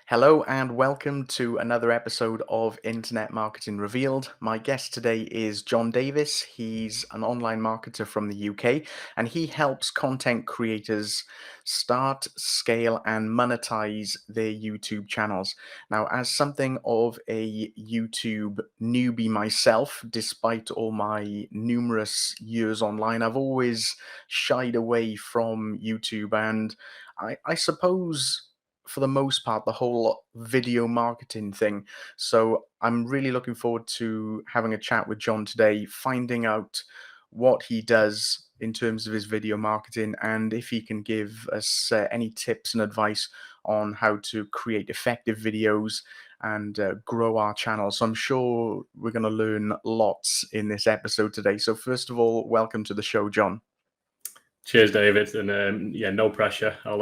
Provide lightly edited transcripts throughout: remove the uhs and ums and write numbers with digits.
Hello and welcome to another episode of Internet Marketing Revealed. My guest today is Jon Davis. He's an online marketer from the UK and he helps content creators start, scale, and monetize their YouTube channels. Now, as something of a YouTube newbie myself, despite all my numerous years online, I've always shied away from YouTube and I suppose for the most part, the whole video marketing thing. So I'm really looking forward to having a chat with Jon today, finding out what he does in terms of his video marketing and if he can give us any tips and advice on how to create effective videos and grow our channel. So I'm sure we're going to learn lots in this episode today. So first of all, welcome to the show, Jon. Cheers, David, and yeah, no pressure. I'll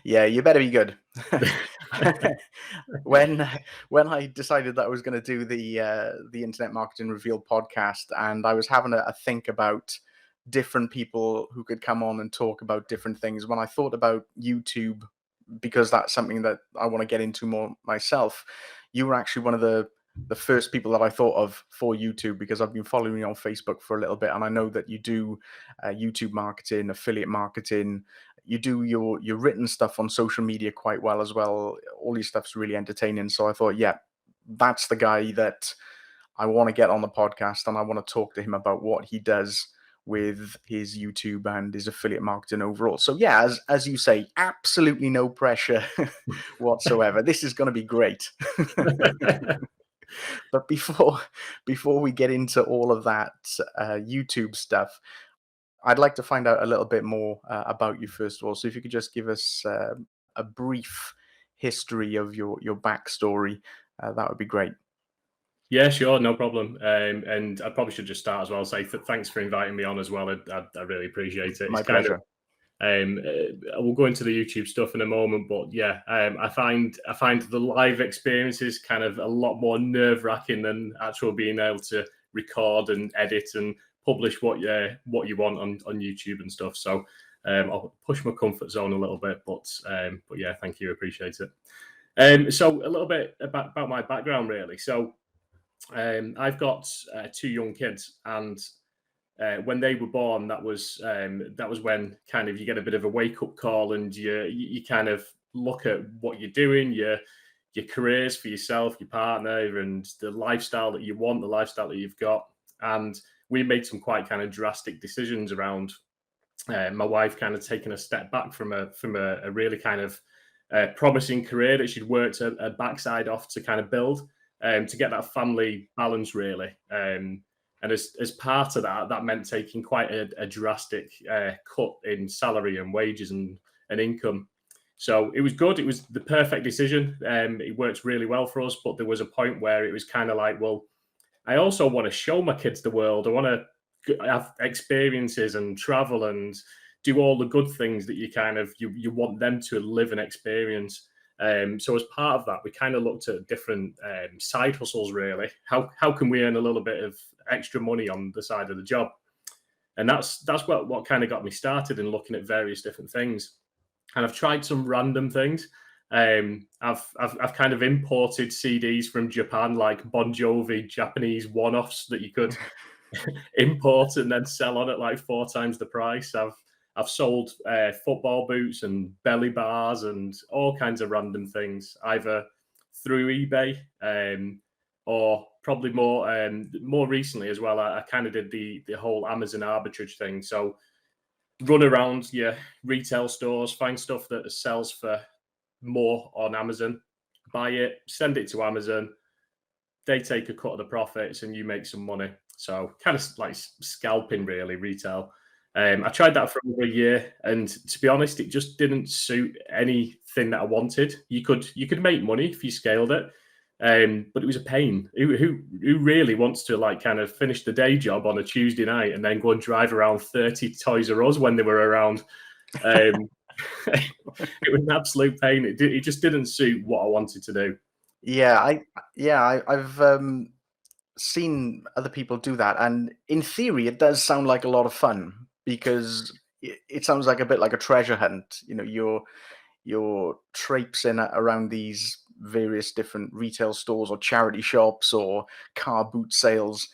Yeah, you better be good. when I decided that I was going to do the Internet Marketing Revealed podcast, and I was having a think about different people who could come on and talk about different things. When I thought about YouTube, because that's something that I want to get into more myself, you were actually one of the first people that I thought of for YouTube, because I've been following you on Facebook for a little bit, and I know that you do YouTube marketing, affiliate marketing. You do your written stuff on social media quite well as well. All your stuff's really entertaining. So I thought, yeah, that's the guy that I want to get on the podcast, and I want to talk to him about what he does with his YouTube and his affiliate marketing overall. So yeah, as you say, absolutely no pressure whatsoever. This is going to be great. But before we get into all of that YouTube stuff, I'd like to find out a little bit more about you first of all. So if you could just give us a brief history of your backstory, that would be great. Yeah, sure, no problem. And I probably should just start as well. Say thanks for inviting me on as well. I really appreciate it. My pleasure. We'll go into the YouTube stuff in a moment, but yeah, I find the live experiences kind of a lot more nerve-wracking than actual being able to record and edit and publish what you want on YouTube and stuff. So I'll push my comfort zone a little bit, but yeah, thank you, appreciate it. So a little bit about my background, really. So I've got two young kids, and when they were born, that was when kind of you get a bit of a wake up call, and you kind of look at what you're doing, your careers for yourself, your partner, and the lifestyle that you want, the lifestyle that you've got. And we made some quite kind of drastic decisions around my wife kind of taking a step back from a really kind of promising career that she'd worked a backside off to kind of build, to get that family balance, really. And as part of that meant taking quite a drastic cut in salary and wages and income. So it was good. It was the perfect decision. It worked really well for us. But there was a point where it was kind of like, well, I also want to show my kids the world. I want to have experiences and travel and do all the good things that you kind of you want them to live and experience. So as part of that, we kind of looked at different side hustles, really. How can we earn a little bit of extra money on the side of the job? And that's what kind of got me started in looking at various different things. And I've tried some random things. I've kind of imported CDs from Japan, like Bon Jovi Japanese one-offs that you could import and then sell on at like 4 times the price. I've sold football boots and belly bars and all kinds of random things, either through eBay or probably more recently as well. I kind of did the whole Amazon arbitrage thing. So run around your retail stores, find stuff that sells for more on Amazon, buy it, send it to Amazon. They take a cut of the profits and you make some money. So kind of like scalping, really, retail. I tried that for over a year, and to be honest, it just didn't suit anything that I wanted. You could make money if you scaled it, but it was a pain. Who really wants to like kind of finish the day job on a Tuesday night and then go and drive around 30 Toys R Us when they were around? It was an absolute pain. It just didn't suit what I wanted to do. Yeah, I've seen other people do that, and in theory, it does sound like a lot of fun because it sounds like a bit like a treasure hunt. You know, you're traipsing around these various different retail stores or charity shops or car boot sales,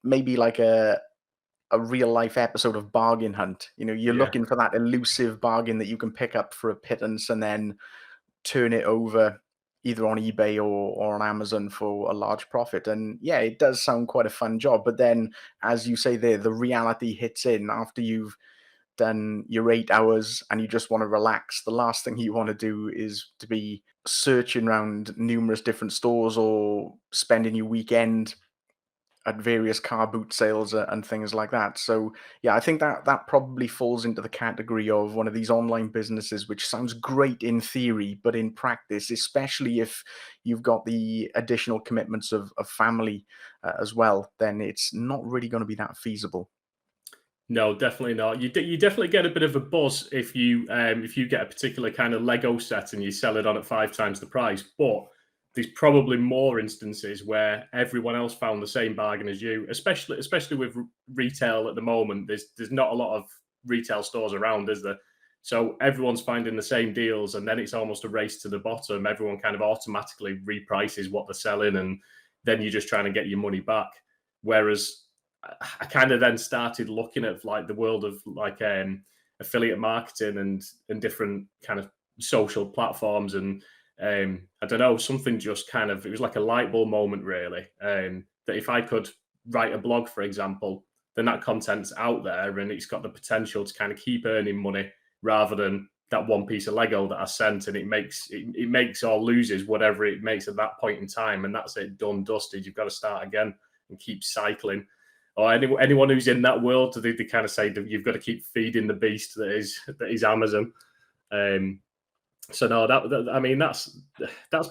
maybe like a real life episode of Bargain Hunt. You're Yeah. looking for that elusive bargain that you can pick up for a pittance and then turn it over either on eBay or on Amazon for a large profit. And yeah, it does sound quite a fun job. But then, as you say there, the reality hits in after you've done your 8 hours and you just want to relax. The last thing you want to do is to be searching around numerous different stores or spending your weekend at various car boot sales and things like that. So yeah, I think that probably falls into the category of one of these online businesses, which sounds great in theory, but in practice, especially if you've got the additional commitments of family as well, then it's not really going to be that feasible. No, definitely not. You definitely get a bit of a buzz if you get a particular kind of Lego set and you sell it on at 5 times the price. But there's probably more instances where everyone else found the same bargain as you, especially with retail at the moment. There's not a lot of retail stores around, is there? So everyone's finding the same deals, and then it's almost a race to the bottom. Everyone kind of automatically reprices what they're selling, and then you're just trying to get your money back. Whereas I kind of then started looking at like the world of like affiliate marketing and different kind of social platforms, and I don't know, something just kind of, it was like a light bulb moment really, that if I could write a blog, for example, then that content's out there and it's got the potential to kind of keep earning money rather than that one piece of Lego that I sent and it makes or loses whatever it makes at that point in time, and that's it, done, dusted. You've got to start again and keep cycling. Or anyone who's in that world, they kind of say that you've got to keep feeding the beast that is Amazon. So no, I mean that's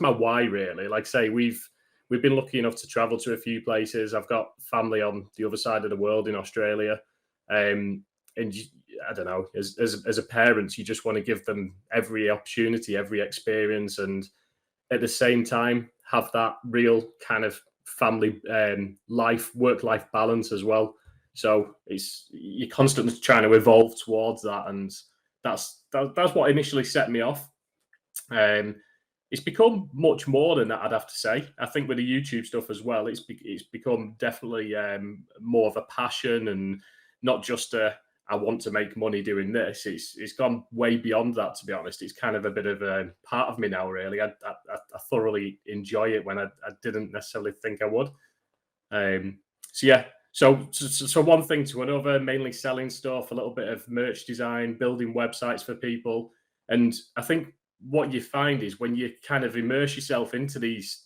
my why really. Like I say, we've been lucky enough to travel to a few places. I've got family on the other side of the world in Australia, and I don't know, as a parent, you just want to give them every opportunity, every experience, and at the same time have that real kind of family work-life balance as well. So you're constantly trying to evolve towards that, and that's what initially set me off. It's become much more than that, I'd have to say. I think with the YouTube stuff as well, it's become definitely more of a passion and not just I want to make money doing this. It's gone way beyond that, to be honest. It's kind of a bit of a part of me now, really. I thoroughly enjoy it when I didn't necessarily think I would. So yeah, so one thing to another, mainly selling stuff, a little bit of merch design, building websites for people. And I think what you find is when you kind of immerse yourself into these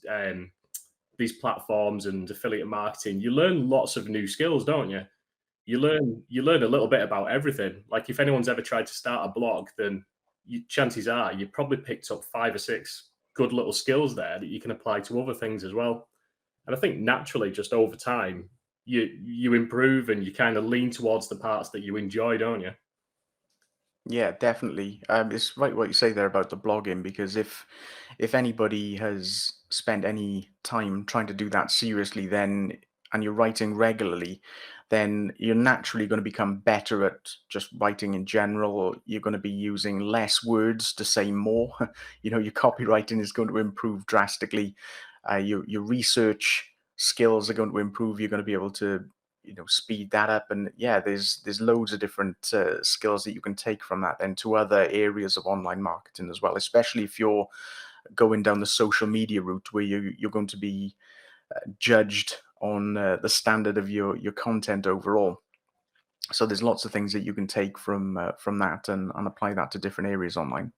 platforms and affiliate marketing, you learn lots of new skills, don't you? You learn a little bit about everything. Like if anyone's ever tried to start a blog, then chances are you probably picked up 5 or 6 good little skills there that you can apply to other things as well. And I think naturally, just over time, you improve and you kind of lean towards the parts that you enjoy, don't you? Yeah, definitely. It's right what you say there about the blogging, because if anybody has spent any time trying to do that seriously, then and you're writing regularly, then you're naturally going to become better at just writing in general, or you're going to be using less words to say more. Your copywriting is going to improve drastically. Your research skills are going to improve. You're going to be able to speed that up, and yeah, there's loads of different skills that you can take from that then to other areas of online marketing as well, especially if you're going down the social media route where you're going to be judged on the standard of your content overall. So there's lots of things that you can take from that and apply that to different areas online.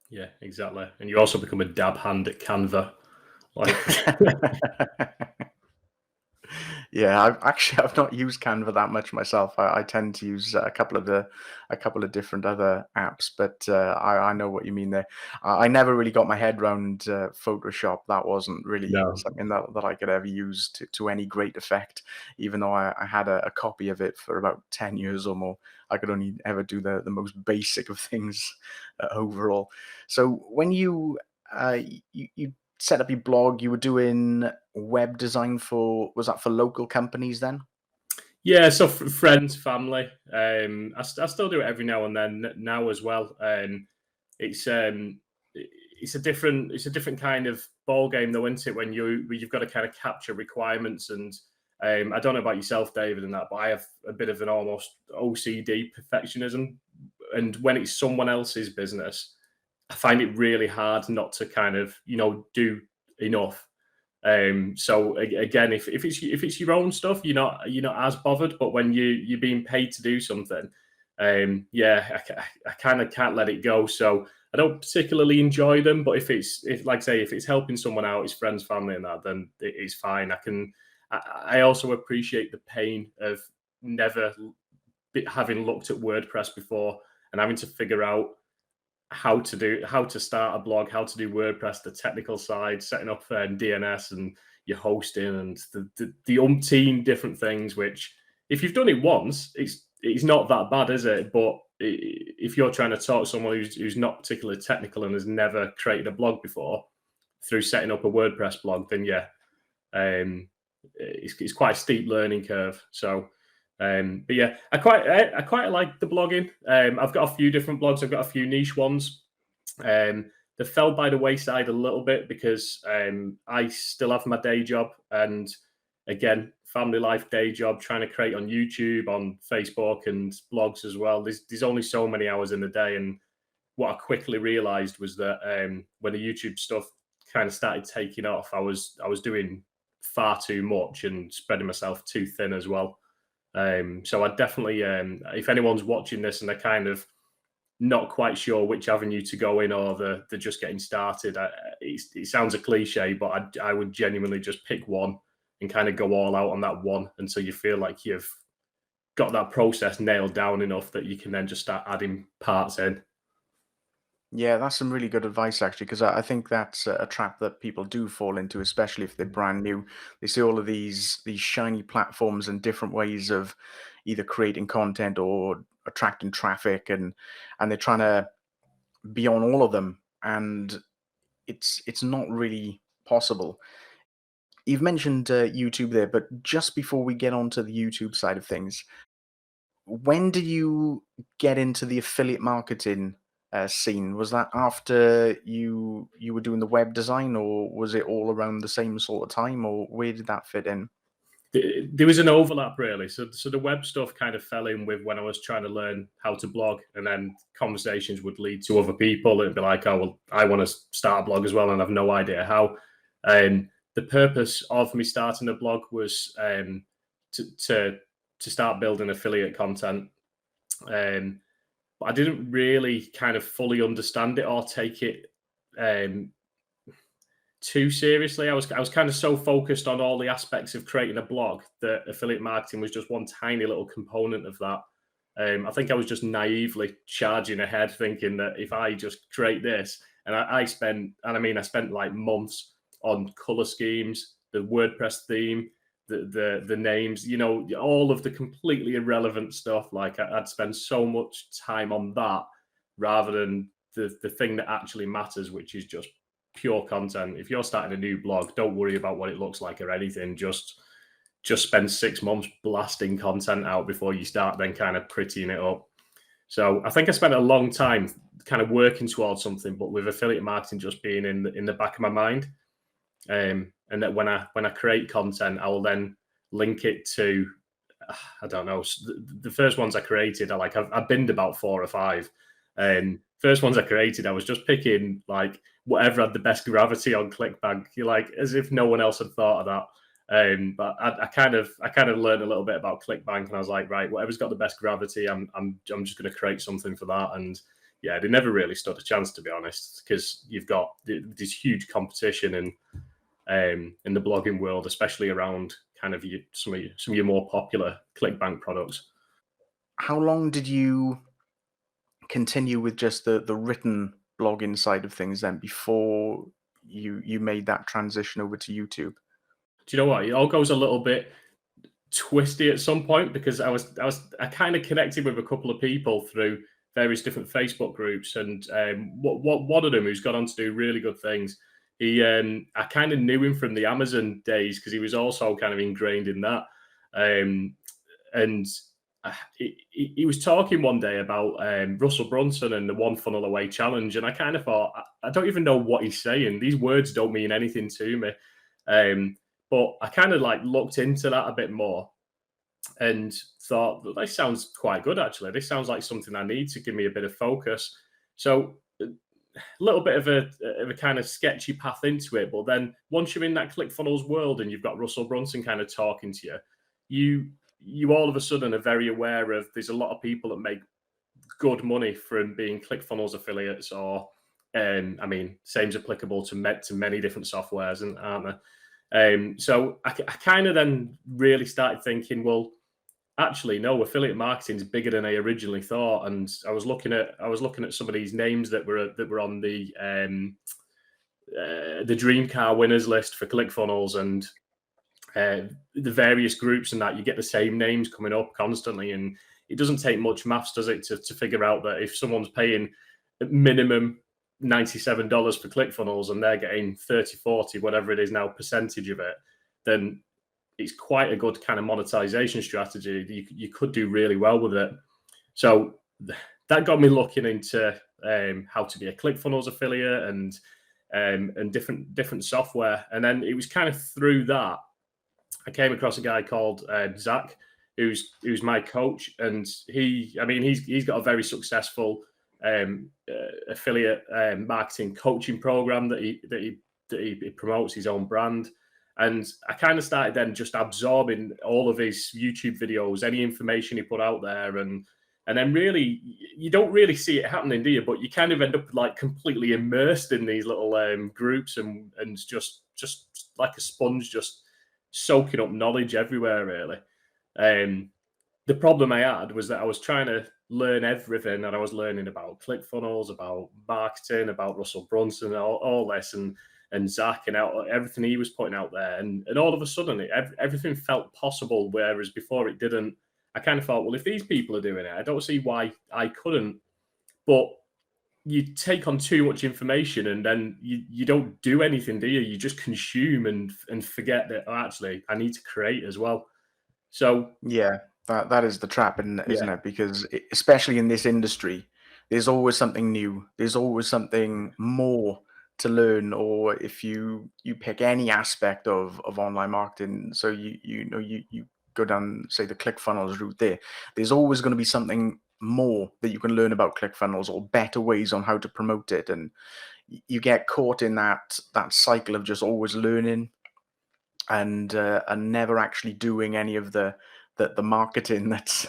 Yeah, exactly. And you also become a dab hand at Canva. Like Yeah, I've not used Canva that much myself. I tend to use a couple of different other apps, but I know what you mean there. I never really got my head around Photoshop. That wasn't really no. something that I could ever use to any great effect. Even though I had a copy of it for about 10 years or more, I could only ever do the most basic of things overall. So when you set up your blog, you were doing web design was that for local companies then? Yeah, so friends, family. I still do it every now and then now as well. it's a different kind of ball game though, isn't it? When you've got to kind of capture requirements, and I don't know about yourself, David, and that, but I have a bit of an almost OCD perfectionism, and when it's someone else's business, I find it really hard not to kind of do enough. So again, if it's your own stuff, you're not as bothered. But when you're being paid to do something, yeah, I kind of can't let it go. So I don't particularly enjoy them. But if it's helping someone out, his friends, family, and that, then it's fine. I also appreciate the pain of never having looked at WordPress before and having to figure out how to start a blog, how to do WordPress, the technical side, setting up DNS and your hosting, and the umpteen different things. Which, if you've done it once, it's not that bad, is it? But if you're trying to talk to someone who's not particularly technical and has never created a blog before through setting up a WordPress blog, then yeah, it's quite a steep learning curve. So. But yeah, I quite like the blogging. I've got a few different blogs. I've got a few niche ones. They fell by the wayside a little bit because I still have my day job, and again, family life, day job, trying to create on YouTube, on Facebook, and blogs as well. There's only so many hours in the day, and what I quickly realized was that when the YouTube stuff kind of started taking off, I was doing far too much and spreading myself too thin as well. So I definitely, if anyone's watching this and they're kind of not quite sure which avenue to go in, or they're just getting started, it sounds a cliche, but I would genuinely just pick one and kind of go all out on that one until you feel like you've got that process nailed down enough that you can then just start adding parts in. Yeah, that's some really good advice, actually, because I think that's a trap that people do fall into, especially if they're brand new. They see all of these shiny platforms and different ways of either creating content or attracting traffic, and they're trying to be on all of them, and it's not really possible. You've mentioned YouTube there, but just before we get onto the YouTube side of things, when did you get into the affiliate marketing scene? Was that after you were doing the web design, or was it all around the same sort of time, or where did that fit in? There was an overlap, really. So the web stuff kind of fell in with when I was trying to learn how to blog, and then conversations would lead to other people. It'd be like, oh, well, I want to start a blog as well, and I've no idea how. The purpose of me starting a blog was to start building affiliate content. But I didn't really kind of fully understand it or take it too seriously. I was kind of so focused on all the aspects of creating a blog that affiliate marketing was just one tiny little component of that. I think I was just naively charging ahead, thinking that if I just create this, and I spent like months on color schemes, the WordPress theme, the names, all of the completely irrelevant stuff. Like I'd spend so much time on that rather than the thing that actually matters, which is just pure content. If you're starting a new blog, don't worry about what it looks like or anything. Just spend 6 months blasting content out before you start then kind of prettying it up. So I think I spent a long time kind of working towards something, but with affiliate marketing just being in the back of my mind. And that when I create content, I will then link it to, I don't know, the first ones I created, I've binned about 4 or 5. First ones I created, I was just picking like whatever had the best gravity on ClickBank. You're like, as if no one else had thought of that. But I kind of learned a little bit about ClickBank, and I was like, right, whatever's got the best gravity, I'm just going to create something for that. And yeah, they never really stood a chance, to be honest, because you've got this huge competition in the blogging world, especially around kind of some of your more popular ClickBank products. How long did you continue with just the written blogging side of things then before you made that transition over to YouTube? Do you know what? It all goes a little bit twisty at some point, because I kind of connected with a couple of people through various different Facebook groups, and one of them who's gone on to do really good things. I kind of knew him from the Amazon days because he was also kind of ingrained in that, and he was talking one day about Russell Brunson and the One Funnel Away challenge, and I kind of thought, I don't even know what he's saying. These words don't mean anything to me. But I kind of like looked into that a bit more and thought that this sounds quite good, actually. This sounds like something I need to give me a bit of focus. So a little bit of a kind of sketchy path into it. But then once you're in that ClickFunnels world and you've got Russell Brunson kind of talking to you, you all of a sudden are very aware of there's a lot of people that make good money from being ClickFunnels affiliates, or I mean, same's applicable to many different softwares, aren't there? So I kind of then really started thinking, well, actually, no, affiliate marketing is bigger than I originally thought. And I was looking at some of these names that were on the dream car winners list for ClickFunnels, and the various groups and that. You get the same names coming up constantly, and it doesn't take much maths, does it, to figure out that if someone's paying minimum $97 for ClickFunnels and they're getting 30, 40, whatever it is now, percentage of it, then it's quite a good kind of monetization strategy. You could do really well with it. So that got me looking into how to be a ClickFunnels affiliate and different software. And then it was kind of through that I came across a guy called Zach, who's my coach, and he's got a very successful affiliate marketing coaching program that he promotes, his own brand. And I kind of started then just absorbing all of his YouTube videos, any information he put out there, and then really you don't really see it happening, do you? But you kind of end up like completely immersed in these little groups and just like a sponge, just soaking up knowledge everywhere, really. The problem I had was that I was trying to learn everything, and I was learning about ClickFunnels, about marketing, about Russell Brunson, all this, and Zach, and everything he was putting out there. And all of a sudden, everything felt possible, whereas before it didn't. I kind of thought, well, if these people are doing it, I don't see why I couldn't. But you take on too much information, and then you don't do anything, do you? You just consume and forget that, oh, actually, I need to create as well. So yeah, that is the trap, isn't it? Because especially in this industry, there's always something new. There's always something more to learn. Or if you pick any aspect of online marketing, so you go down, say, the ClickFunnels route, there's always going to be something more that you can learn about ClickFunnels, or better ways on how to promote it. And you get caught in that cycle of just always learning and never actually doing any of the marketing that's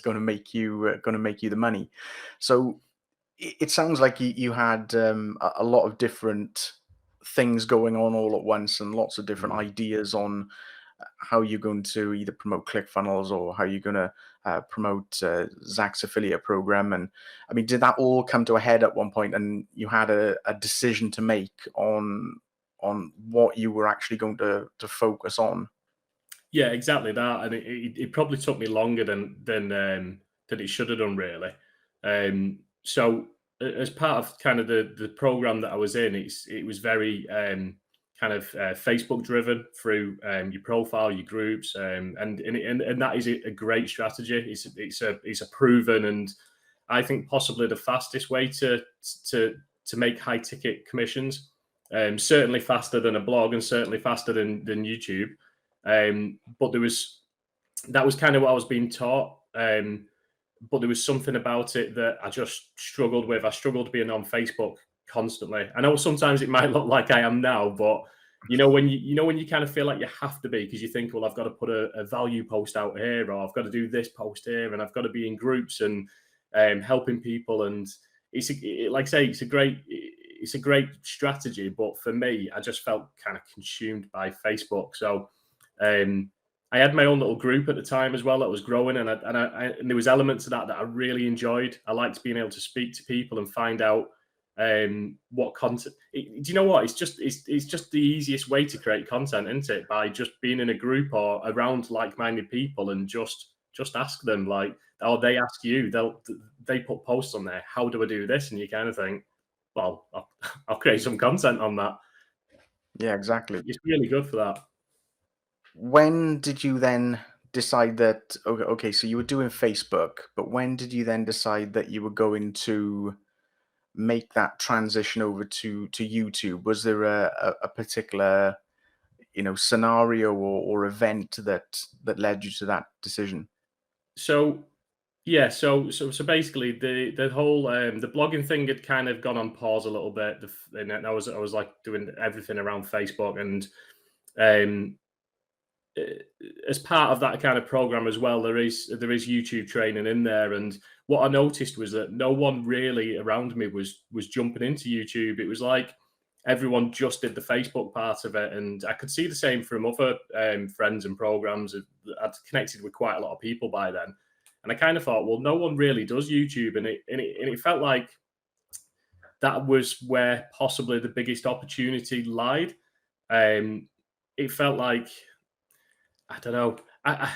going to make you the money. So it sounds like you had a lot of different things going on all at once, and lots of different ideas on how you're going to either promote ClickFunnels or how you're going to promote Zach's affiliate program. And I mean, did that all come to a head at one point, and you had a decision to make on what you were actually going to focus on? Yeah, exactly that. And it probably took me longer than it should have done, really. So as part of kind of the program that I was in, it was very kind of Facebook driven through your profile, your groups, and that is a great strategy. It's a proven, and I think possibly the fastest way to make high ticket commissions. Certainly faster than a blog, and certainly faster than YouTube. But that was kind of what I was being taught. But there was something about it that I just struggled with. I struggled being on Facebook constantly. I know sometimes it might look like I am now, but when you kind of feel like you have to be, because you think, well, I've got to put a value post out here, or I've got to do this post here, and I've got to be in groups and helping people. And like I say, it's a great strategy. But for me, I just felt kind of consumed by Facebook. So I had my own little group at the time as well that was growing, and there was elements of that I really enjoyed. I liked being able to speak to people and find out what content. Do you know what? It's just the easiest way to create content, isn't it? By just being in a group or around like-minded people and just ask them, like, or they ask you. They put posts on there. How do I do this? And you kind of think, well, I'll create some content on that. Yeah, exactly. It's really good for that. When did you then decide that okay, so you were doing Facebook, but when did you then decide that you were going to make that transition over to YouTube? Was there a particular, scenario or event that led you to that decision? So yeah, so basically the whole the blogging thing had kind of gone on pause a little bit. And I was like doing everything around Facebook, and um, uh, as part of that kind of program as well, there is YouTube training in there. And what I noticed was that no one really around me was jumping into YouTube. It was like everyone just did the Facebook part of it, and I could see the same from other friends and programs. I'd connected with quite a lot of people by then, and I kind of thought, well, no one really does YouTube, and it felt like that was where possibly the biggest opportunity lied. Um, it felt like, I don't know.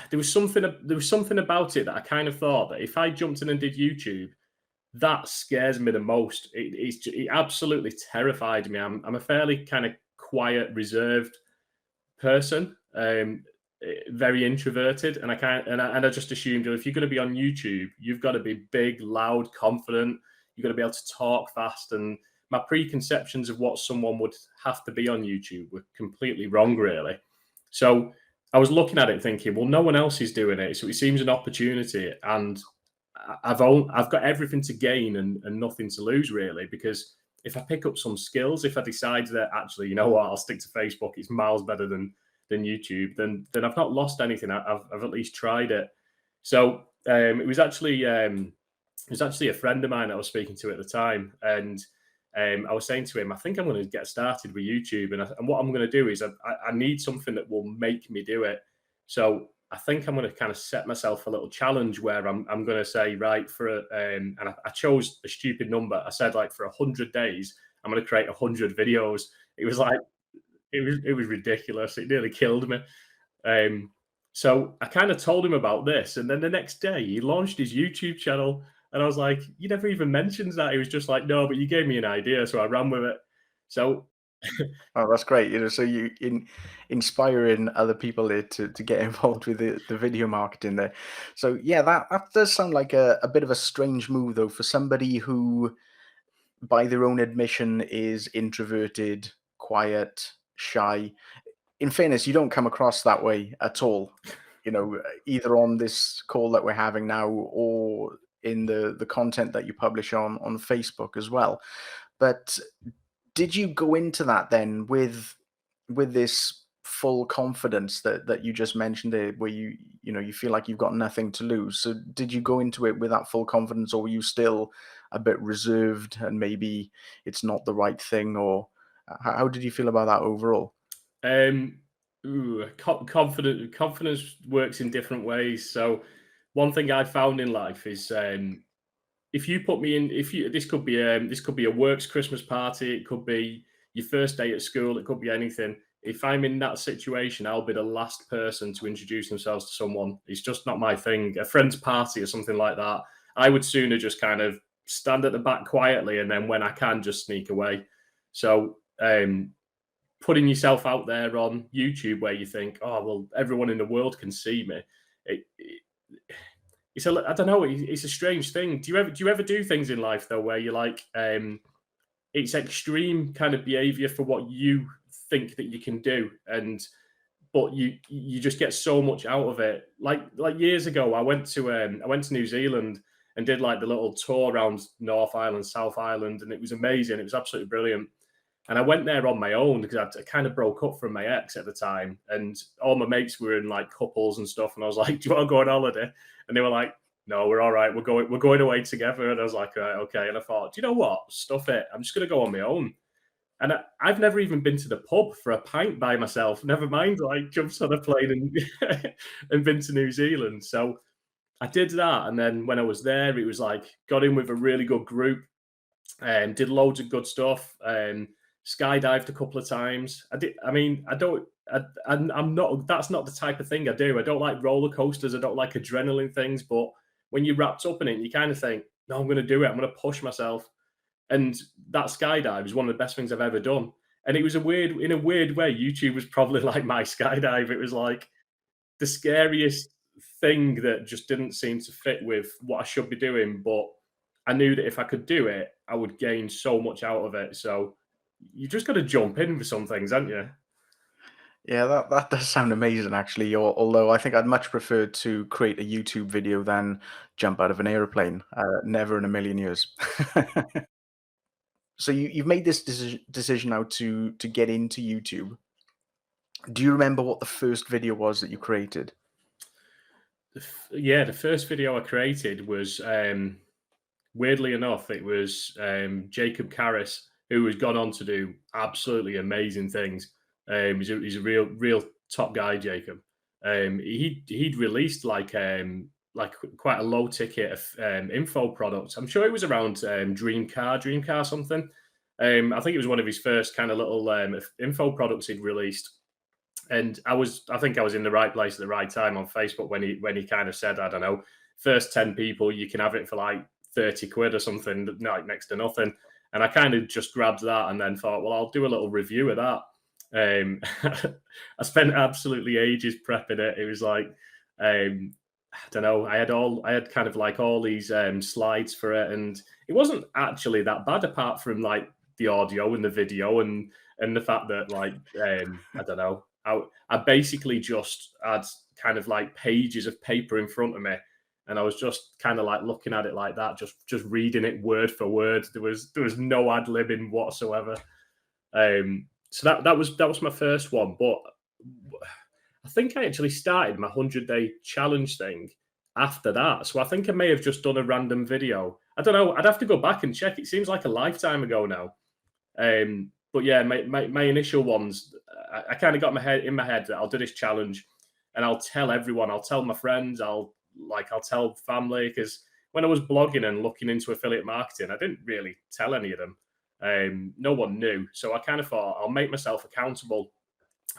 There was something about it that I kind of thought that if I jumped in and did YouTube, that scares me the most. It absolutely terrified me. I'm a fairly kind of quiet, reserved person, very introverted, and I just assumed, if you're going to be on YouTube, you've got to be big, loud, confident. You've got to be able to talk fast, and my preconceptions of what someone would have to be on YouTube were completely wrong, really. So I was looking at it thinking, well, no one else is doing it, so it seems an opportunity, and I've got everything to gain and nothing to lose, really, because if I pick up some skills, if I decide that actually, you know what, I'll stick to Facebook, it's miles better than YouTube, then I've not lost anything. I've at least tried it. So it was actually a friend of mine I was speaking to at the time, and I was saying to him, I think I'm going to get started with YouTube, and what I'm going to do is I need something that will make me do it. So I think I'm going to kind of set myself a little challenge where I'm going to say, right, and I chose a stupid number. I said, like, for 100 days, I'm going to create 100 videos. It was like, it was ridiculous. It nearly killed me. Um, so I kind of told him about this, and then the next day he launched his YouTube channel, and I was like, "You never even mentioned that." He was just like, "No, but you gave me an idea, so I ran with it." So Oh, that's great. So you inspiring other people there to get involved with the video marketing there. So yeah, that does sound like a bit of a strange move though for somebody who, by their own admission, is introverted, quiet, shy. In fairness, you don't come across that way at all. Either on this call that we're having now or in the content that you publish on Facebook as well. But did you go into that then with this full confidence that you just mentioned there, where you feel like you've got nothing to lose? So did you go into it with that full confidence, or were you still a bit reserved and maybe it's not the right thing, or how did you feel about that overall? Um, confidence works in different ways. So one thing I found in life is, if you put me in, if you this could be a works Christmas party, it could be your first day at school, it could be anything. If I'm in that situation, I'll be the last person to introduce themselves to someone. It's just not my thing. A friend's party or something like that, I would sooner just kind of stand at the back quietly, and then when I can, just sneak away. So putting yourself out there on YouTube where you think, oh well, everyone in the world can see me. It I don't know. It's a strange thing. Do you ever do things in life though where you're like, it's extreme kind of behavior for what you think that you can do, and but you just get so much out of it. Like years ago, I went to New Zealand and did like the little tour around North Island, South Island, and it was amazing. It was absolutely brilliant. And I went there on my own because I kind of broke up from my ex at the time, and all my mates were in like couples and stuff. And I was like, "Do you want to go on holiday?" And they were like, "No, we're all right. We're going away together." And I was like, "Right, okay." And I thought, "Do you know what? Stuff it. I'm just going to go on my own." And I've never even been to the pub for a pint by myself. Never mind, like, jumped on a plane and and been to New Zealand. So I did that, and then when I was there, it was like got in with a really good group and did loads of good stuff. Skydived a couple of times. I did. I mean, I don't. I'm not. That's not the type of thing I do. I don't like roller coasters. I don't like adrenaline things. But when you're wrapped up in it, you kind of think, "No, I'm going to do it. I'm going to push myself." And that skydive is one of the best things I've ever done. And it was in a weird way, YouTube was probably like my skydive. It was like the scariest. thing that just didn't seem to fit with what I should be doing. But I knew that if I could do it, I would gain so much out of it. So you just got to jump in for some things, haven't you? Yeah, that does sound amazing, actually. Although I think I'd much prefer to create a YouTube video than jump out of an airplane. Never in a million years. So you've made this decision now to get into YouTube. Do you remember what the first video was that you created? Yeah, the first video I created was weirdly enough, it was Jacob Karras, who has gone on to do absolutely amazing things. He's a real top guy, Jacob. He'd released like quite a low ticket of info products. I'm sure it was around Dream Car something. I think it was one of his first kind of little info products he'd released. And I think I was in the right place at the right time on Facebook when he kind of said, I don't know, first 10 people, you can have it for like 30 quid or something, like next to nothing. And I kind of just grabbed that and then thought, well, I'll do a little review of that. I spent absolutely ages prepping it. It was like, I don't know, I had kind of like all these slides for it, and it wasn't actually that bad apart from like the audio and the video and the fact that like I don't know, I basically just had kind of like pages of paper in front of me, and I was just kind of like looking at it like that, just reading it word for word. There was no ad libbing whatsoever. So that was my first one, but I think I actually started my 100-day challenge thing after that. So I think I may have just done a random video. I don't know. I'd have to go back and check. It seems like a lifetime ago now. But yeah, my initial ones, I kind of got in my head that I'll do this challenge, and I'll tell everyone. I'll tell my friends. I'll tell family, because when I was blogging and looking into affiliate marketing, I didn't really tell any of them. No one knew, so I kind of thought I'll make myself accountable.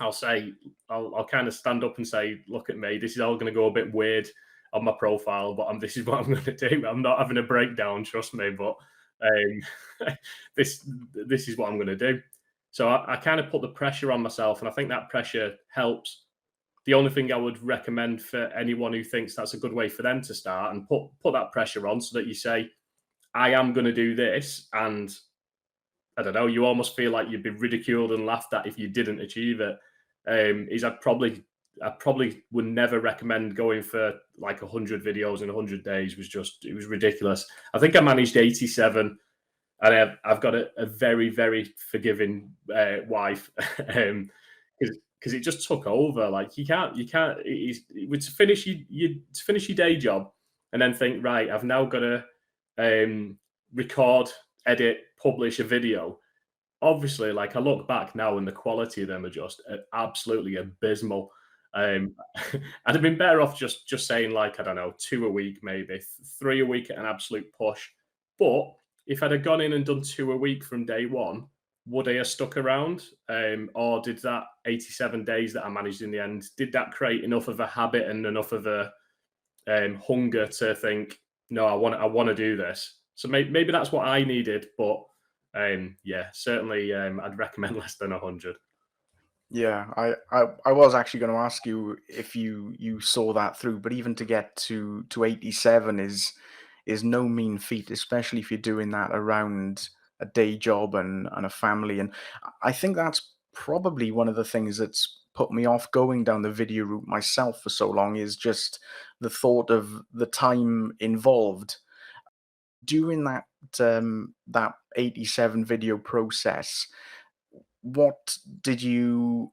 I'll kind of stand up and say, look at me. This is all going to go a bit weird on my profile, but this is what I'm going to do. I'm not having a breakdown, trust me. But this is what I'm going to do. So I kind of put the pressure on myself, and I think that pressure helps. The only thing I would recommend for anyone who thinks that's a good way for them to start, and put that pressure on, so that you say, I am going to do this, and I don't know, you almost feel like you'd be ridiculed and laughed at if you didn't achieve it. I probably would never recommend going for like 100 videos in 100 days. It was ridiculous. I think I managed 87, and I've got a very, very forgiving wife, because it just took over. Like you can't to finish your day job and then think, right, I've now got to record, edit, publish a video. Obviously, like I look back now and the quality of them are just absolutely abysmal. I'd have been better off just saying, like, I don't know, 2 a week, maybe 3 a week at an absolute push. But if I'd have gone in and done 2 a week from day one, would I have stuck around? Or did that 87 days that I managed in the end, did that create enough of a habit and enough of a hunger to think, no, I want to do this? So maybe that's what I needed. But yeah, certainly I'd recommend less than 100. Yeah, I was actually going to ask you if you saw that through, but even to get to 87 is no mean feat, especially if you're doing that around a day job and a family. And I think that's probably one of the things that's put me off going down the video route myself for so long, is just the thought of the time involved during that 87 video process. What did you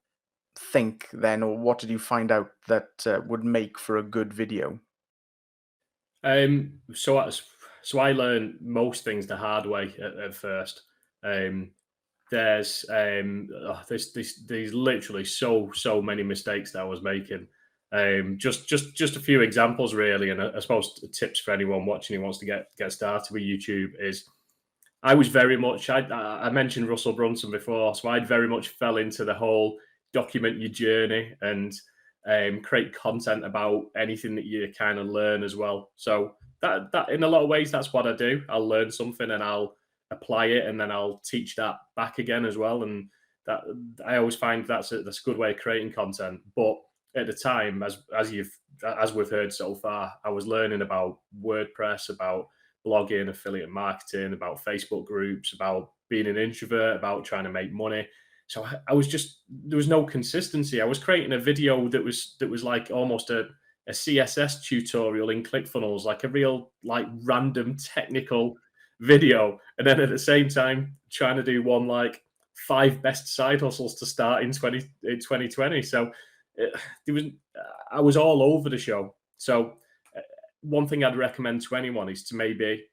think then, or what did you find out that would make for a good video? So I learned most things the hard way at first. Um, there's literally so many mistakes that I was making. Just a few examples really, and I suppose tips for anyone watching who wants to get started with YouTube is, I was very much, I mentioned Russell Brunson before, so I'd very much fell into the whole document your journey and create content about anything that you kind of learn as well. So that in a lot of ways, that's what I do. I'll learn something and I'll apply it, and then I'll teach that back again as well. And that I always find that's a good way of creating content. But at the time, as we've heard so far, I was learning about WordPress, about blogging, affiliate marketing, about Facebook groups, about being an introvert, about trying to make money. So I was just, there was no consistency. I was creating a video that was like almost a CSS tutorial in ClickFunnels, like a real like random technical video, and then at the same time trying to do one like 5 best side hustles to start in 2020. So there was I was all over the show. So one thing I'd recommend to anyone is to maybe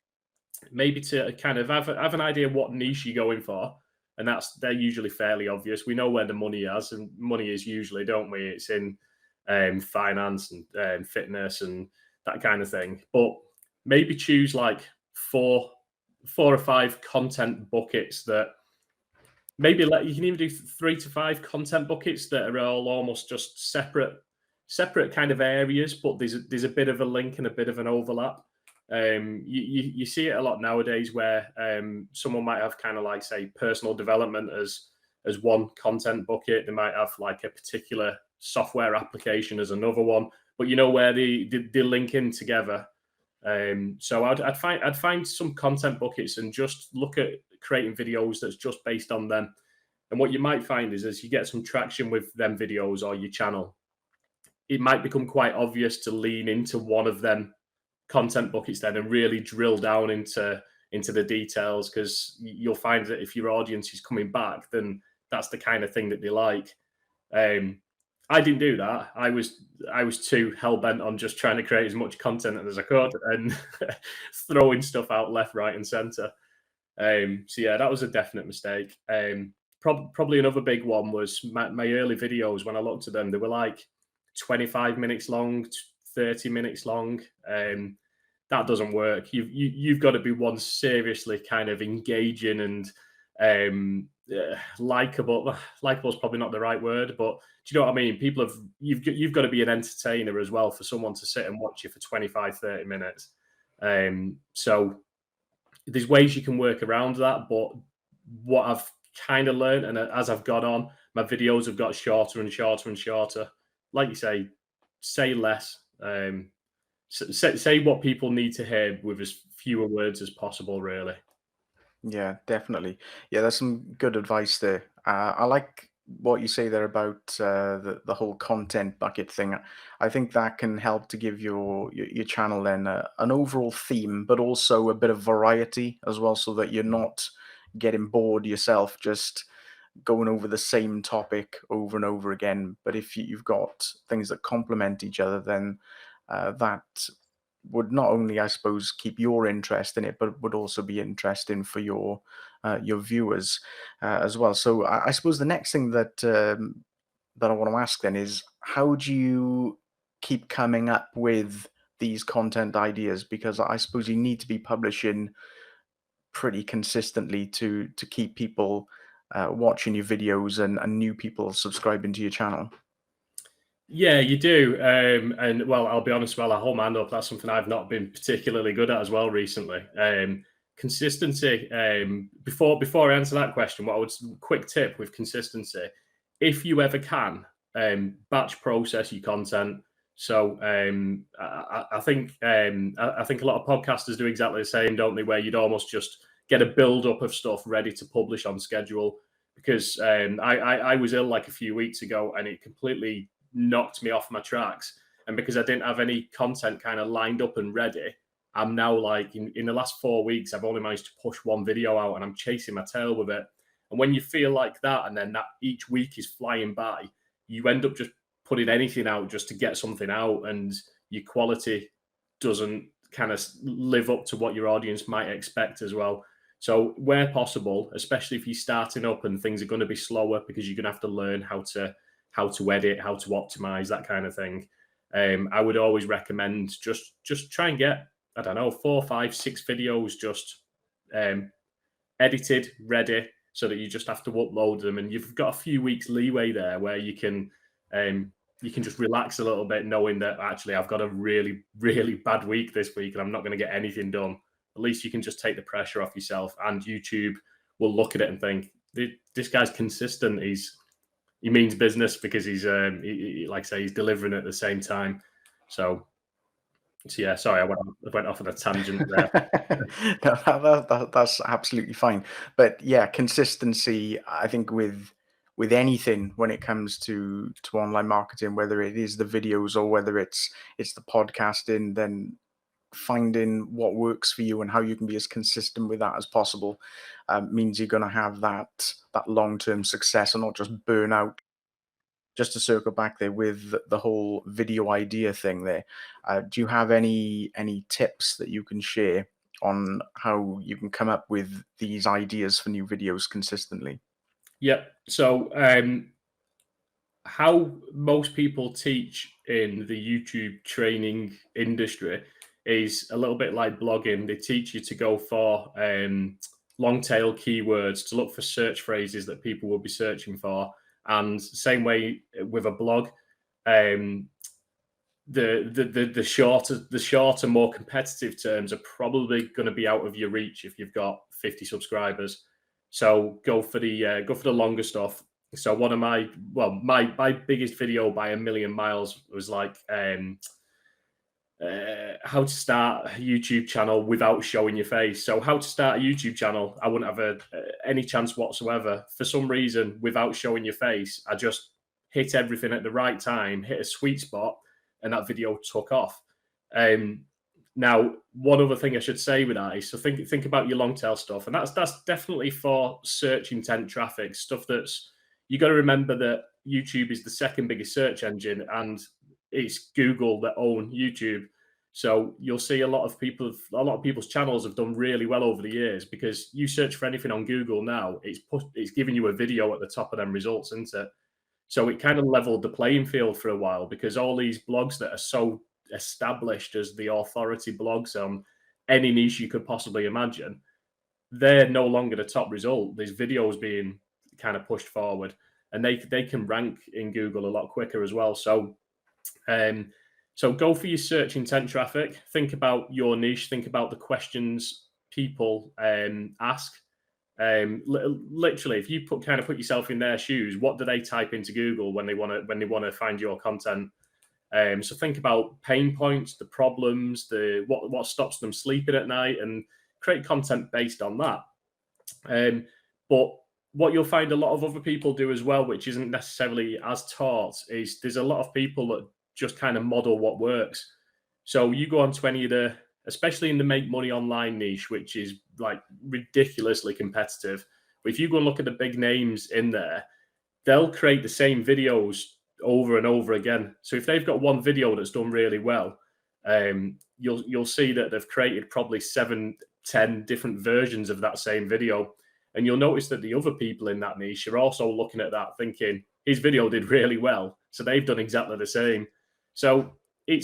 to kind of have an idea what niche you're going for, and they're usually fairly obvious. We know where the money is, and money is usually, don't we? It's in finance and fitness and that kind of thing. But maybe choose like four or five content buckets that maybe you can even do 3 to 5 content buckets that are all almost just separate kind of areas, but there's a bit of a link and a bit of an overlap. You see it a lot nowadays where someone might have kind of like, say, personal development as one content bucket. They might have like a particular software application as another one, but you know where they link in together. So I'd find some content buckets and just look at creating videos that's just based on them. And what you might find is as you get some traction with them videos or your channel, it might become quite obvious to lean into one of them content buckets then and really drill down into the details, because you'll find that if your audience is coming back, then that's the kind of thing that they like. I didn't do that. I was too hell-bent on just trying to create as much content as I could and throwing stuff out left, right, and center. So yeah, that was a definite mistake. Probably another big one was my early videos. When I looked at them, they were like 25 minutes long, 30 minutes long. That doesn't work. You've got to be one seriously kind of engaging and likable. Likable is probably not the right word, but do you know what I mean? You've got to be an entertainer as well for someone to sit and watch you for 25, 30 minutes. So there's ways you can work around that, but what I've kind of learned, and as I've gone on, my videos have got shorter and shorter and shorter. Like you say less. Say what people need to hear with as fewer words as possible, really. Yeah, definitely. Yeah, that's some good advice there. I like what you say there about the whole content bucket thing. I think that can help to give your channel then an overall theme, but also a bit of variety as well, so that you're not getting bored yourself just going over the same topic over and over again. But if you've got things that complement each other, then that would not only, I suppose, keep your interest in it, but would also be interesting for your viewers as well. So I suppose the next thing that I want to ask then is, how do you keep coming up with these content ideas? Because I suppose you need to be publishing pretty consistently to keep people watching your videos and new people subscribing to your channel. Yeah, you do. And well, I'll be honest, well, I hold my hand up. That's something I've not been particularly good at as well recently. Consistency. Before I answer that question, quick tip with consistency: if you ever can, batch process your content. So I think I think a lot of podcasters do exactly the same, don't they? Where you'd almost just get a build up of stuff ready to publish on schedule. Because I was ill like a few weeks ago, and it completely knocked me off my tracks. And because I didn't have any content kind of lined up and ready, I'm now like in the last 4 weeks, I've only managed to push one video out, and I'm chasing my tail with it. And when you feel like that, and then that each week is flying by, you end up just putting anything out just to get something out, and your quality doesn't kind of live up to what your audience might expect as well. So where possible, especially if you're starting up and things are going to be slower, because you're going to have to learn how to edit, how to optimize, that kind of thing. I would always recommend just try and get, I don't know, 4, 5, 6 videos just edited, ready, so that you just have to upload them, and you've got a few weeks leeway there where you can just relax a little bit, knowing that actually I've got a really, really bad week this week and I'm not going to get anything done. At least you can just take the pressure off yourself, and YouTube will look at it and think, this guy's consistent. he means business because he's like I say, he's delivering at the same time. So yeah, sorry, I went off on a tangent there. No, that's absolutely fine. But yeah, consistency, I think with anything when it comes to online marketing, whether it is the videos or whether it's the podcasting, then finding what works for you and how you can be as consistent with that as possible means you're going to have that long-term success and not just burn out. Just to circle back there with the whole video idea thing there, do you have any tips that you can share on how you can come up with these ideas for new videos consistently? Yeah. So how most people teach in the YouTube training industry is a little bit like blogging. They teach you to go for long tail keywords, to look for search phrases that people will be searching for. And same way with a blog, um, the shorter, more competitive terms are probably going to be out of your reach if you've got 50 subscribers. So go for the longer stuff. So one of my biggest video by a million miles was like how to start a YouTube channel without showing your face. So how to start a YouTube channel, I wouldn't have any chance whatsoever. For some reason, without showing your face, I just hit everything at the right time, hit a sweet spot, and that video took off. Now, one other thing I should say with that is, so think about your long tail stuff, and that's definitely for search intent traffic stuff. That's, you got to remember that YouTube is the second biggest search engine, and it's Google that own YouTube. So you'll see a lot of people's channels have done really well over the years because you search for anything on Google now, it's giving you a video at the top of them results, isn't it? So it kind of leveled the playing field for a while because all these blogs that are so established as the authority blogs on any niche you could possibly imagine, they're no longer the top result. There's videos being kind of pushed forward, and they can rank in Google a lot quicker as well. So go for your search intent traffic. Think about your niche. Think about the questions people ask. Literally, if you put yourself in their shoes, what do they type into Google when they want to find your content? So think about pain points, the problems, what stops them sleeping at night, and create content based on that. But what you'll find a lot of other people do as well, which isn't necessarily as taught, is there's a lot of people that just kind of model what works. So you go on to any of the, especially in the make money online niche, which is like ridiculously competitive. But if you go and look at the big names in there, they'll create the same videos over and over again. So if they've got one video that's done really well, you'll see that they've created probably 7-10 different versions of that same video. And you'll notice that the other people in that niche are also looking at that thinking, his video did really well, so they've done exactly the same. So I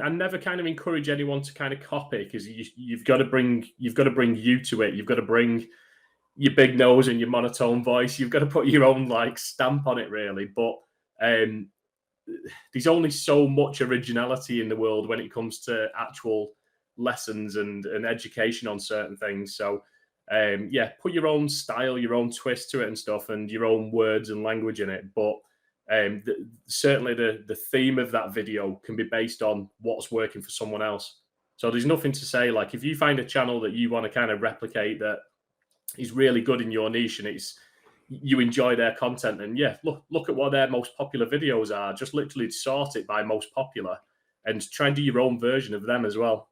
never kind of encourage anyone to kind of copy, because you've got to bring you to it. You've got to bring your big nose and your monotone voice. You've got to put your own like stamp on it, really. But there's only so much originality in the world when it comes to actual lessons and education on certain things. So put your own style, your own twist to it and stuff, and your own words and language in it. But certainly the theme of that video can be based on what's working for someone else. So there's nothing to say, like, if you find a channel that you want to kind of replicate that is really good in your niche and you enjoy their content, and look at what their most popular videos are. Just literally sort it by most popular and try and do your own version of them as well.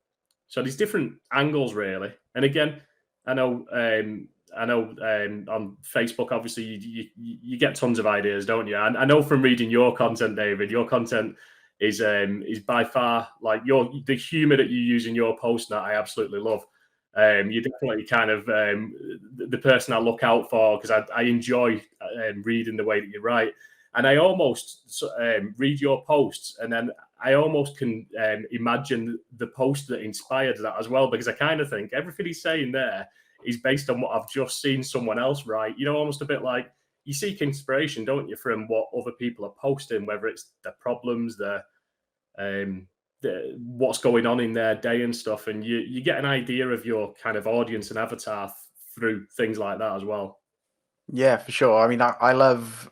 So there's different angles, really. And again, I know on Facebook, obviously, you get tons of ideas, don't you? And I know from reading your content, David, your content is by far, like, the humor that you use in your post that I absolutely love. You're definitely kind of the person I look out for, because I enjoy reading the way that you write. And I almost read your posts, and then I almost can imagine the post that inspired that as well, because I kind of think everything he's saying there is based on what I've just seen someone else write. You know, almost a bit like you seek inspiration, don't you, from what other people are posting, whether it's their problems, what's going on in their day and stuff. And you get an idea of your kind of audience and avatar through things like that as well. Yeah, for sure. I mean, I love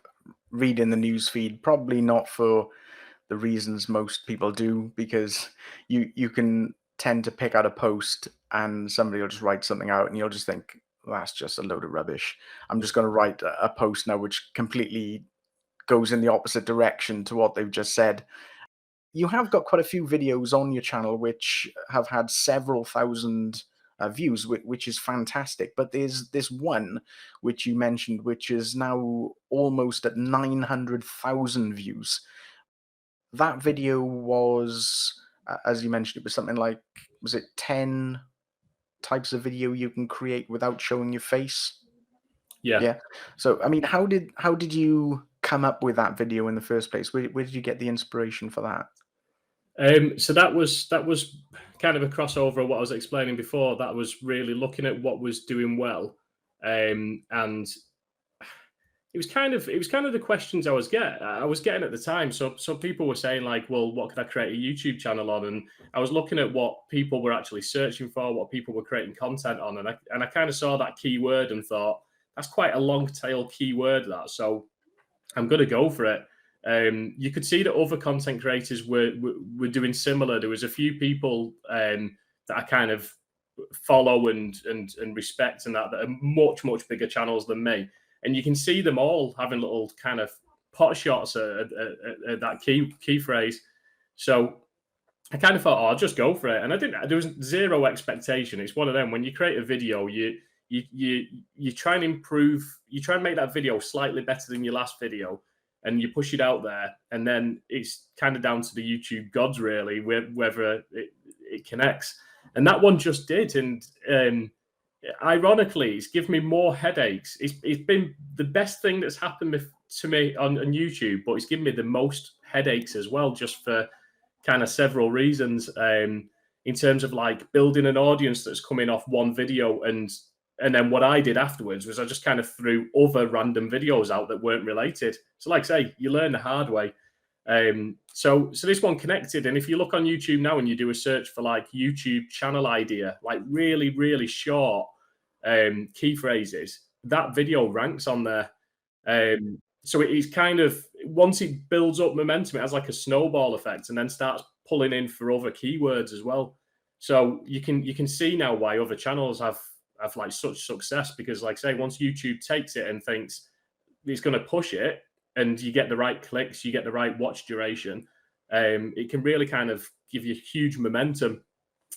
reading the news feed, probably not for the reasons most people do, because you can tend to pick out a post and somebody will just write something out and you'll just think, that's just a load of rubbish. I'm just going to write a post now which completely goes in the opposite direction to what they've just said. You have got quite a few videos on your channel which have had several thousand views, which is fantastic. But there's this one which you mentioned, which is now almost at 900,000 views. That video was, as you mentioned, it was something like, was it 10 types of video you can create without showing your face? Yeah. Yeah. So, I mean, how did you come up with that video in the first place? Where did you get the inspiration for that? So that was kind of a crossover of what I was explaining before. That was really looking at what was doing well, and it was kind of the questions I was getting at the time. So people were saying like, well, what could I create a YouTube channel on? And I was looking at what people were actually searching for, what people were creating content on, and I kind of saw that keyword and thought that's quite a long tail keyword, that. So I'm going to go for it. You could see that other content creators were doing similar. There was a few people that I kind of follow and respect, and that are much bigger channels than me. And you can see them all having little kind of pot shots at that key phrase. So I kind of thought, oh, I'll just go for it, and I didn't. There was zero expectation. It's one of them when you create a video, you try and improve, you try and make that video slightly better than your last video, and you push it out there, and then it's kind of down to the YouTube gods really, whether it connects. And that one just did, and ironically, it's given me more headaches. It's been the best thing that's happened to me on YouTube, but it's given me the most headaches as well, just for kind of several reasons. In terms of like building an audience that's coming off one video, and then what I did afterwards was I just kind of threw other random videos out that weren't related. So, like I say, you learn the hard way. So this one connected, and if you look on YouTube now and you do a search for like YouTube channel idea, like really short key phrases, that video ranks on there. So it is kind of, once it builds up momentum, it has like a snowball effect, and then starts pulling in for other keywords as well. So you can see now why other channels have like such success, because like I say, once YouTube takes it and thinks it's going to push it, and you get the right clicks, you get the right watch duration, it can really kind of give you huge momentum.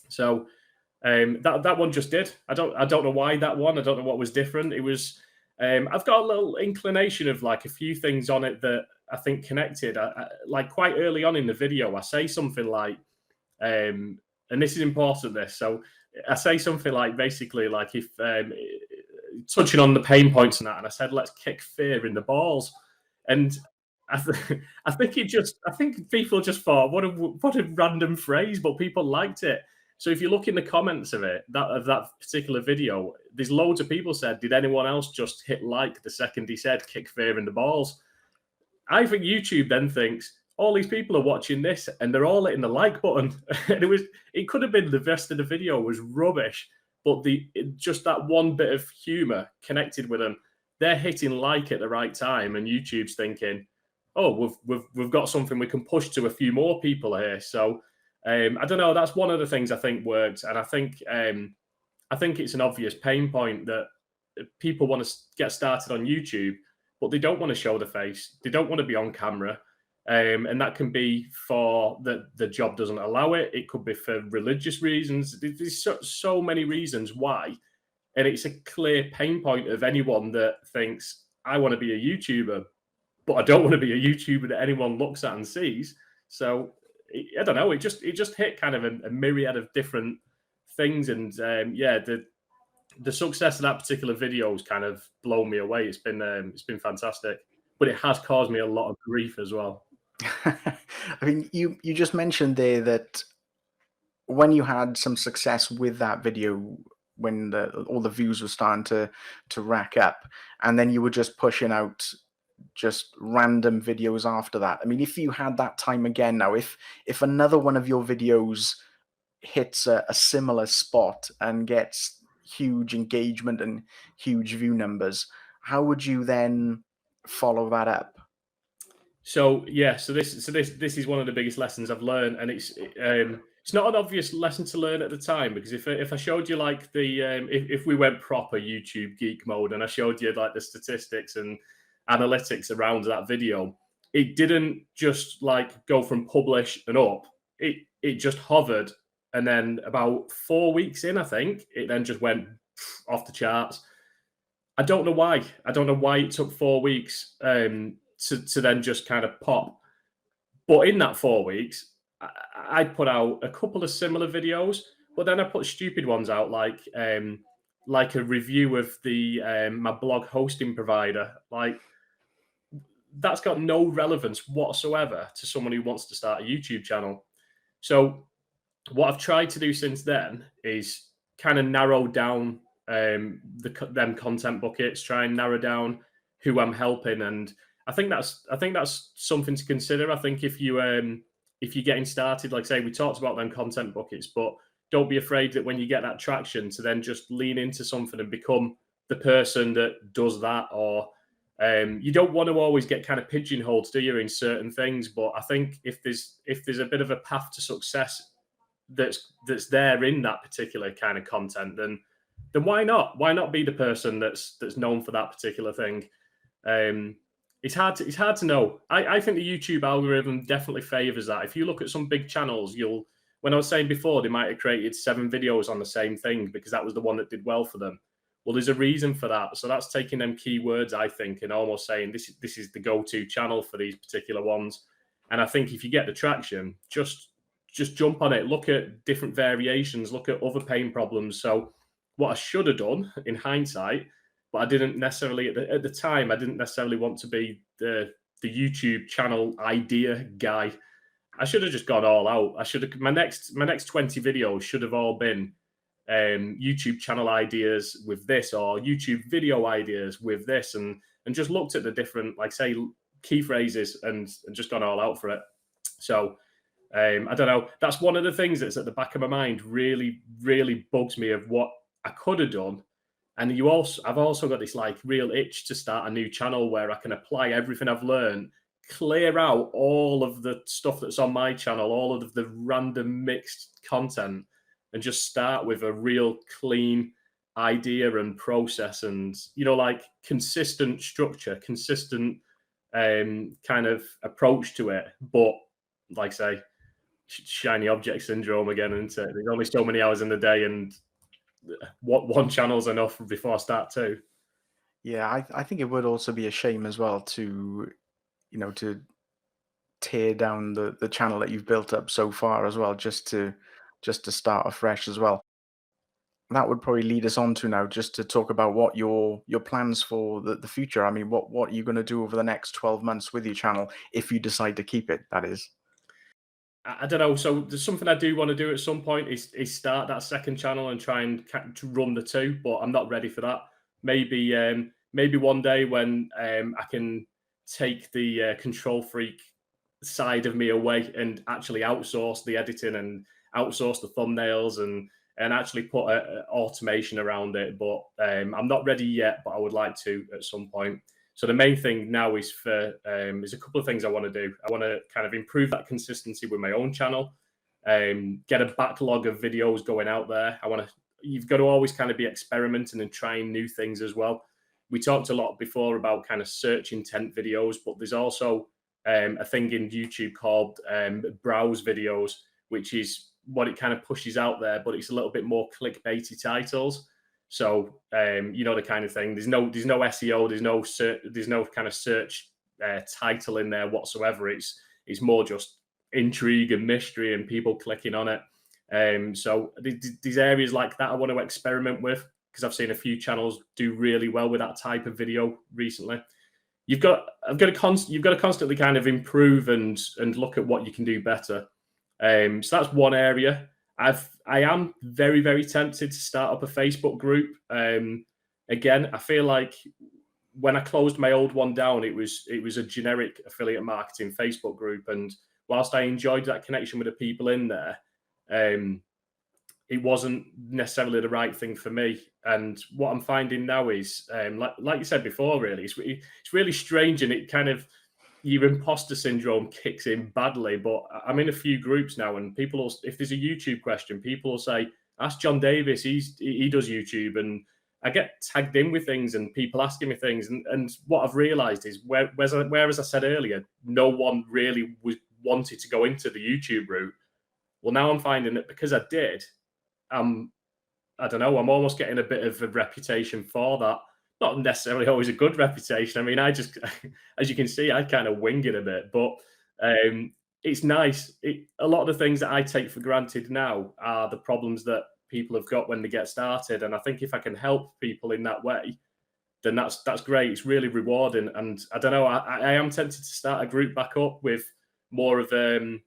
So that one just did. I don't know why that one. I don't know what was different. It was. I've got a little inclination of like a few things on it that I think connected. Like quite early on in the video, I say something like, and this is important. So I say something like, basically like, if touching on the pain points and that, and I said, let's kick fear in the balls. And I think people just thought, what a random phrase, but people liked it. So if you look in the comments of that particular video, there's loads of people said, did anyone else just hit like the second he said kick fear in the balls? I think YouTube then thinks all these people are watching this and they're all hitting the like button. And it could have been the rest of the video was rubbish, but just that one bit of humor connected with them. They're hitting like at the right time, and YouTube's thinking, oh, we've got something we can push to a few more people here. So I don't know. That's one of the things I think worked, and I think it's an obvious pain point that people want to get started on YouTube, but they don't want to show the face. They don't want to be on camera. And that can be for the job doesn't allow it. It could be for religious reasons. There's so many reasons why. And it's a clear pain point of anyone that thinks, I want to be a YouTuber, but I don't want to be a YouTuber that anyone looks at and sees. So I don't know. It just hit kind of a myriad of different things. And yeah, the success of that particular video has kind of blown me away. It's been fantastic, but it has caused me a lot of grief as well. I mean, you just mentioned there that when you had some success with that video, when all the views were starting to rack up, and then you were just pushing out just random videos after that. I mean, if you had that time again now, if another one of your videos hits a similar spot and gets huge engagement and huge view numbers, how would you then follow that up? So yeah, so this is one of the biggest lessons I've learned, and it's not an obvious lesson to learn at the time, because if I showed you like if we went proper YouTube geek mode and I showed you like the statistics and analytics around that video, it didn't just like go from publish and up. It just hovered, and then about 4 weeks in, I think it then just went off the charts. I don't know why. I don't know why it took 4 weeks to then just kind of pop. But in that 4 weeks, I put out a couple of similar videos, but then I put stupid ones out, like a review of the my blog hosting provider. Like, that's got no relevance whatsoever to someone who wants to start a YouTube channel. So what I've tried to do since then is kind of narrow down them content buckets, try and narrow down who I'm helping, and I think that's something to consider. I think if you're getting started, like say we talked about them content buckets, but don't be afraid that when you get that traction to then just lean into something and become the person that does that. Or you don't want to always get kind of pigeonholed, do you, in certain things? But I think if there's a bit of a path to success that's there in that particular kind of content, then why not? Why not be the person that's known for that particular thing? It's hard to know. I think the YouTube algorithm definitely favors that. If you look at some big channels, when I was saying before, they might have created 7 videos on the same thing because that was the one that did well for them. Well, there's a reason for that. So that's taking them keywords, I think, and almost saying this is the go-to channel for these particular ones. And I think if you get the traction, just jump on it. Look at different variations. Look at other pain problems. So what I should have done in hindsight, but I didn't necessarily at the time, I didn't necessarily want to be the YouTube channel idea guy. I should have just gone all out. I should have my next 20 videos should have all been YouTube channel ideas with this, or YouTube video ideas with this, and just looked at the different, like say, key phrases and just gone all out for it. So I don't know. That's one of the things that's at the back of my mind. Really, really bugs me of what I could have done. And I've also got this like real itch to start a new channel where I can apply everything I've learned, clear out all of the stuff that's on my channel, all of the random mixed content, and just start with a real clean idea and process, and like consistent structure, consistent kind of approach to it. But like say, shiny object syndrome again, isn't it? There's only so many hours in the day, and what one channel's enough before I start two. Yeah, I think it would also be a shame as well to tear down the channel that you've built up so far as well, just to start afresh as well. That would probably lead us on to now just to talk about what your plans for the future. I mean, what are you going to do over the next 12 months with your channel if you decide to keep it, that is? I don't know. So there's something I do want to do at some point is start that second channel and try and to run the two, but I'm not ready for that. Maybe one day when I can take the control freak side of me away and actually outsource the editing and outsource the thumbnails and actually put automation around it. But I'm not ready yet, but I would like to at some point. So the main thing now is there's a couple of things I want to do. I want to kind of improve that consistency with my own channel, get a backlog of videos going out there. You've got to always kind of be experimenting and trying new things as well. We talked a lot before about kind of search intent videos, but there's also a thing in YouTube called browse videos, which is what it kind of pushes out there, but it's a little bit more clickbaity titles. So the kind of thing. There's no SEO. There's no kind of search title in there whatsoever. It's more just intrigue and mystery and people clicking on it. So these areas like that I want to experiment with, because I've seen a few channels do really well with that type of video recently. You've got to constantly kind of improve and look at what you can do better. So that's one area. I am very, very tempted to start up a Facebook group. Again, I feel like when I closed my old one down, it was a generic affiliate marketing Facebook group, and whilst I enjoyed that connection with the people in there, it wasn't necessarily the right thing for me. And what I'm finding now is, like you said before, really, it's really strange, and it kind of, your imposter syndrome kicks in badly. But I'm in a few groups now, and people will, if there's a YouTube question, people will say, "Ask Jon Davis. He does YouTube," and I get tagged in with things, and people asking me things. And what I've realised is, whereas I said earlier, no one really wanted to go into the YouTube route. Well, now I'm finding that because I did, I don't know, I'm almost getting a bit of a reputation for that. Not necessarily always a good reputation. I mean, I just, as you can see, I kind of wing it a bit, but it's nice. A lot of the things that I take for granted now are the problems that people have got when they get started. And I think if I can help people in that way, then that's great. It's really rewarding. And I don't know, I am tempted to start a group back up with more of a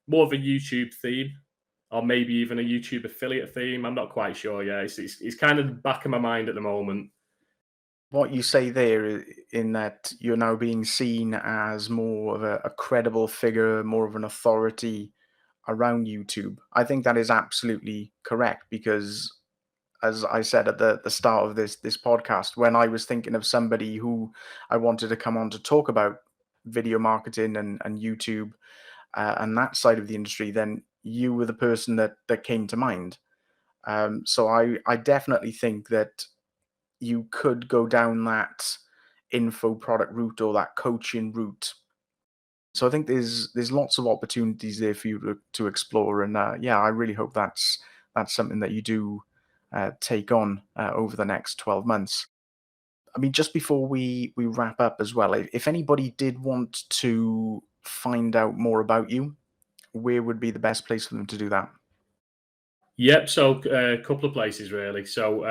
YouTube theme, or maybe even a YouTube affiliate theme. I'm not quite sure. Yeah, it's kind of the back of my mind at the moment. What you say there, in that you're now being seen as more of a credible figure, more of an authority around YouTube, I think that is absolutely correct, because as I said at the start of this podcast, when I was thinking of somebody who I wanted to come on to talk about video marketing and YouTube and that side of the industry, then you were the person that came to mind. So I definitely think that you could go down that info product route or that coaching route. So I think there's lots of opportunities there for you to explore, and yeah, I really hope that's something that you do take on over the next 12 months. I mean, just before we wrap up as well, if anybody did want to find out more about you, where would be the best place for them to do that? Yep. So a couple of places really. So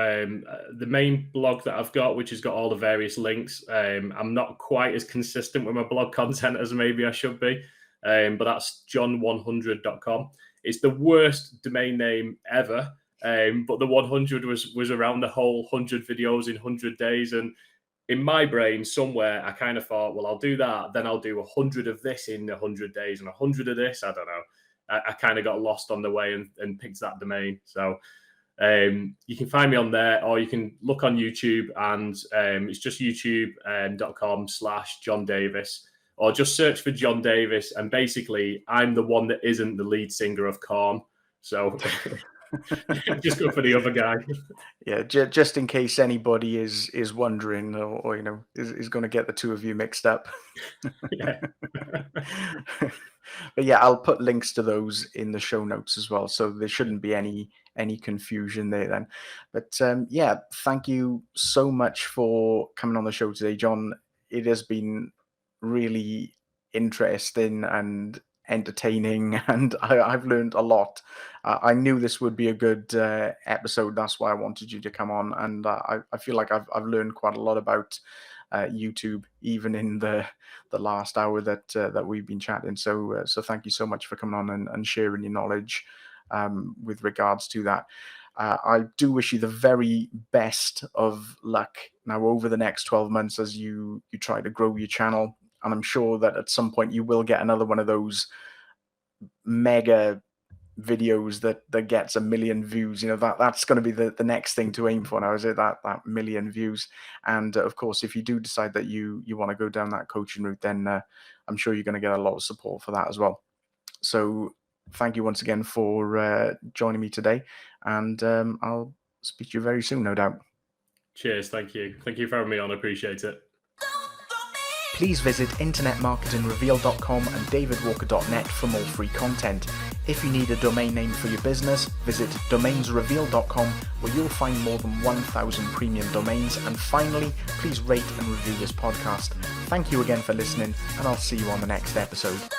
the main blog that I've got, which has got all the various links, I'm not quite as consistent with my blog content as maybe I should be, but that's jon100.com. It's the worst domain name ever, but the 100 was around the whole 100 videos in 100 days, and in my brain somewhere I kind of thought, well, I'll do that, then I'll do 100 of this in 100 days and 100 of this. I don't know. I kind of got lost on the way and picked that domain. So you can find me on there, or you can look on YouTube, and it's just youtube.com/Jon Davis, or just search for Jon Davis. And basically, I'm the one that isn't the lead singer of Korn. So just go for the other guy. Yeah, just in case anybody is wondering, or you know, is going to get the two of you mixed up. Yeah. But yeah, I'll put links to those in the show notes as well, so there shouldn't be any confusion there then. But yeah, thank you so much for coming on the show today, Jon. It has been really interesting and entertaining, and I've learned a lot. I knew this would be a good episode. That's why I wanted you to come on, and I feel like I've learned quite a lot about YouTube, even in the last hour that we've been chatting. So thank you so much for coming on and sharing your knowledge with regards to that. I do wish you the very best of luck now over the next 12 months as you try to grow your channel. And I'm sure that at some point you will get another one of those mega videos that gets 1 million views. You know, that's going to be the next thing to aim for now, is it, that 1 million views. And of course, if you do decide that you want to go down that coaching route, then I'm sure you're going to get a lot of support for that as well. So thank you once again for joining me today, and I'll speak to you very soon, no doubt. Cheers. Thank you for having me on. I appreciate it. Please visit internetmarketingrevealed.com and davidwalker.net for more free content. If you need a domain name for your business, visit domainsrevealed.com, where you'll find more than 1,000 premium domains. And finally, please rate and review this podcast. Thank you again for listening, and I'll see you on the next episode.